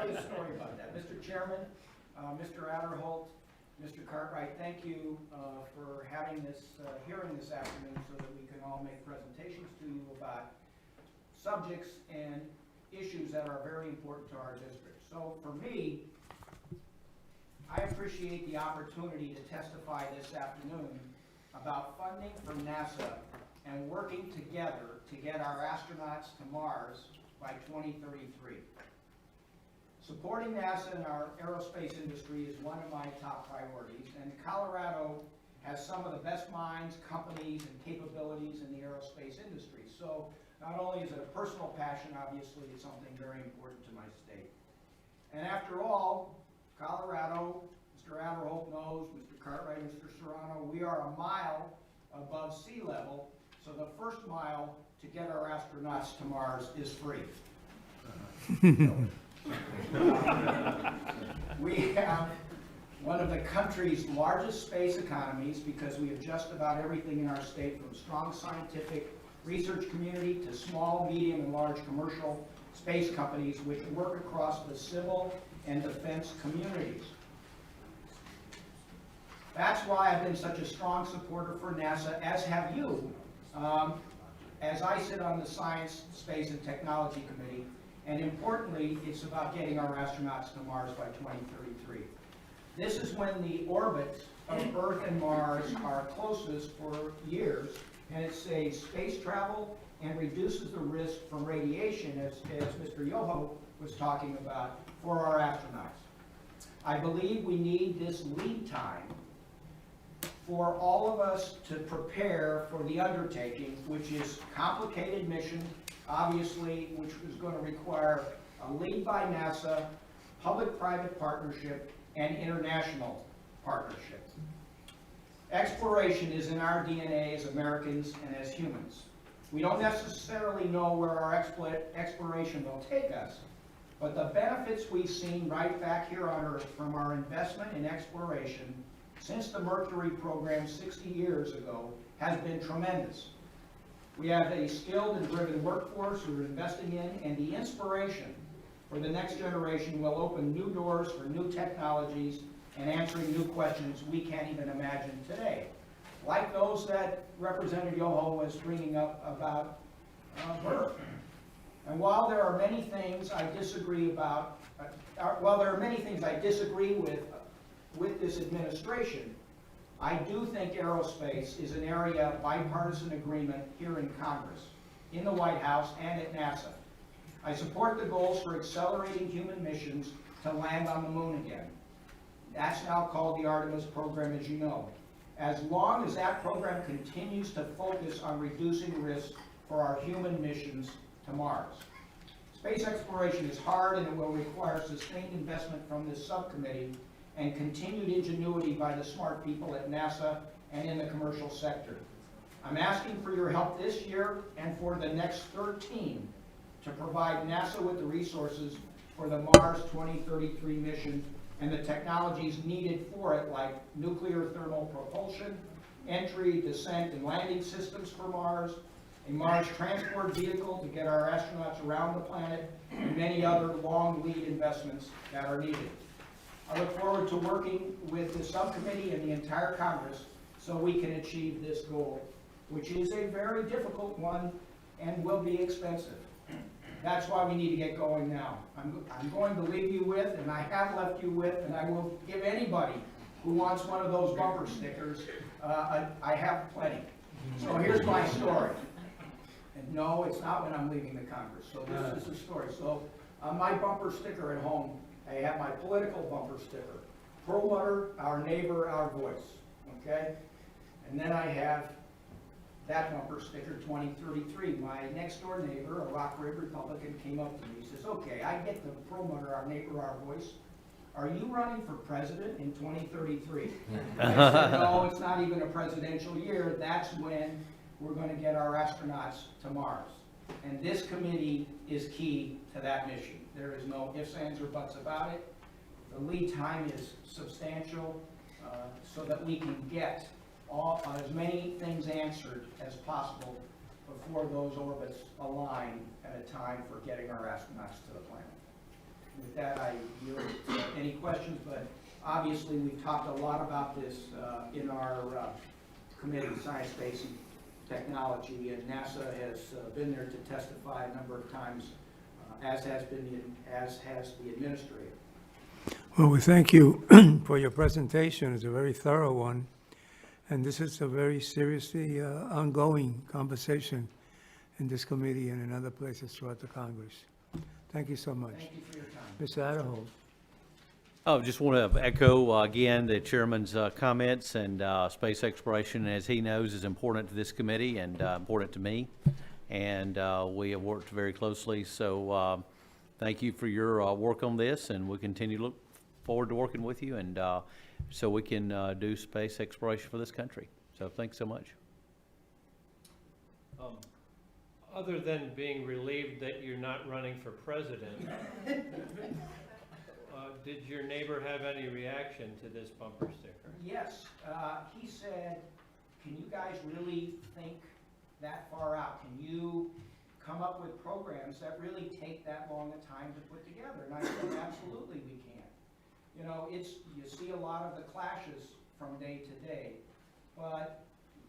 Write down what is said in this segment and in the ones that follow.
tell you a story about that. Mr. Chairman, Mr. Adderholt, Mr. Cartwright, thank you for having this hearing this afternoon so that we can all make presentations to you about subjects and issues that are very important to our district. So for me, I appreciate the opportunity to testify this afternoon about funding from NASA and working together to get our astronauts to Mars by 2033. Supporting NASA and our aerospace industry is one of my top priorities, and Colorado has some of the best minds, companies, and capabilities in the aerospace industry. So not only is it a personal passion, obviously it's something very important to my state. And after all, Colorado, Mr. Adderholt knows, Mr. Cartwright, Mr. Serrano, we are a mile above sea level, so the first mile to get our astronauts to Mars is free. We have one of the country's largest space economies because we have just about everything in our state, from strong scientific research community to small, medium, and large commercial space companies which work across the civil and defense communities. That's why I've been such a strong supporter for NASA, as have you, as I sit on the Science, Space, and Technology Committee. And importantly, it's about getting our astronauts to Mars by 2033. This is when the orbits of Earth and Mars are closest for years, and it saves space travel and reduces the risk from radiation, as Mr. Yoho was talking about, for our astronauts. I believe we need this lead time for all of us to prepare for the undertaking, which is a complicated mission, obviously, which is going to require a lead by NASA, public-private partnership, and international partnership. Exploration is in our DNA as Americans and as humans. We don't necessarily know where our exploration will take us, but the benefits we've seen right back here on Earth from our investment in exploration since the Mercury program 60 years ago has been tremendous. We have a skilled and driven workforce we're investing in, and the inspiration for the next generation will open new doors for new technologies and answering new questions we can't even imagine today, like those that Representative Yoho was bringing up about birth. And while there are many things I disagree about, with this administration, I do think aerospace is an area of bipartisan agreement here in Congress, in the White House, and at NASA. I support the goals for accelerating human missions to land on the moon again. That's now called the Artemis program, as you know. As long as that program continues to focus on reducing risk for our human missions to Mars. Space exploration is hard, and it will require sustained investment from this subcommittee and continued ingenuity by the smart people at NASA and in the commercial sector. I'm asking for your help this year and for the next 13 to provide NASA with the resources for the Mars 2033 mission and the technologies needed for it, like nuclear thermal propulsion, entry, descent, and landing systems for Mars, a Mars transport vehicle to get our astronauts around the planet, and many other long lead investments that are needed. I look forward to working with the subcommittee and the entire Congress so we can achieve this goal, which is a very difficult one and will be expensive. That's why we need to get going now. I'm going to leave you with, and I have left you with, and I will give anybody who wants one of those bumper stickers, I have plenty. So here's my story. And no, it's not when I'm leaving the Congress. So this is the story. So on my bumper sticker at home, I have my political bumper sticker. Perlmutter, our neighbor, our voice. Okay? And then I have that bumper sticker, 2033. My next door neighbor, a Rock Ridge Republican, came up to me. He says, okay, I get the Perlmutter, our neighbor, our voice. Are you running for president in 2033? I said, no, it's not even a presidential year. That's when we're going to get our astronauts to Mars. And this committee is key to that mission. There is no ifs, ands, or buts about it. The lead time is substantial so that we can get as many things answered as possible before those orbits align at a time for getting our astronauts to the planet. with that, I yield any questions, but obviously we've talked a lot about this in our committee, Science, Space, and Technology, and NASA has been there to testify a number of times, as has the administrator. Well, we thank you for your presentation. It's a very thorough one. And this is a very seriously ongoing conversation in this committee and in other places throughout the Congress. Thank you so much. Thank you for your time. Mr. Adderhold. I just want to echo again the chairman's comments, and space exploration, as he knows, is important to this committee and important to me. And we have worked very closely. So thank you for your work on this, and we'll continue to look forward to working with you, and so we can do space exploration for this country. So thanks so much. Other than being relieved that you're not running for president, did your neighbor have any reaction to this bumper sticker? Yes, he said, can you guys really think that far out? Can you come up with programs that really take that long a time to put together? And I said, absolutely we can. You know, you see a lot of the clashes from day to day, but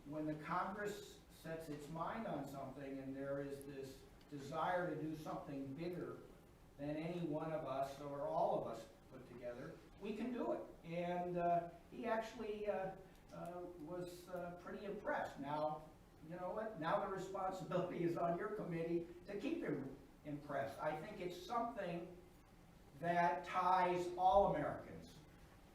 when the Congress sets its mind on something and there is this desire to do something bigger than any one of us or all of us put together, we can do it. And he actually was pretty impressed. Now, you know what? Now the responsibility is on your committee to keep him impressed. I think it's something that ties all Americans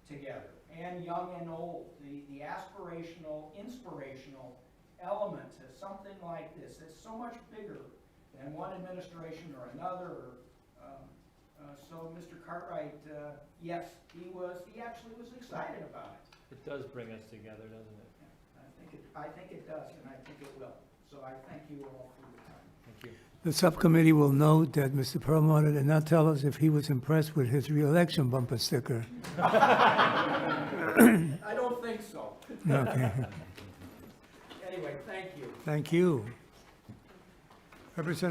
together, and young and old. The aspirational, inspirational element to something like this is so much bigger than one administration or another. So Mr. Cartwright, yes, he actually was excited about it. It does bring us together, doesn't it? I think it does, and I think it will. So I thank you all for your time. Thank you. The subcommittee will note that Mr. Perlmutter did not tell us if he was impressed with his reelection bumper sticker. I don't think so. Okay. Anyway, thank you. Thank you. Representative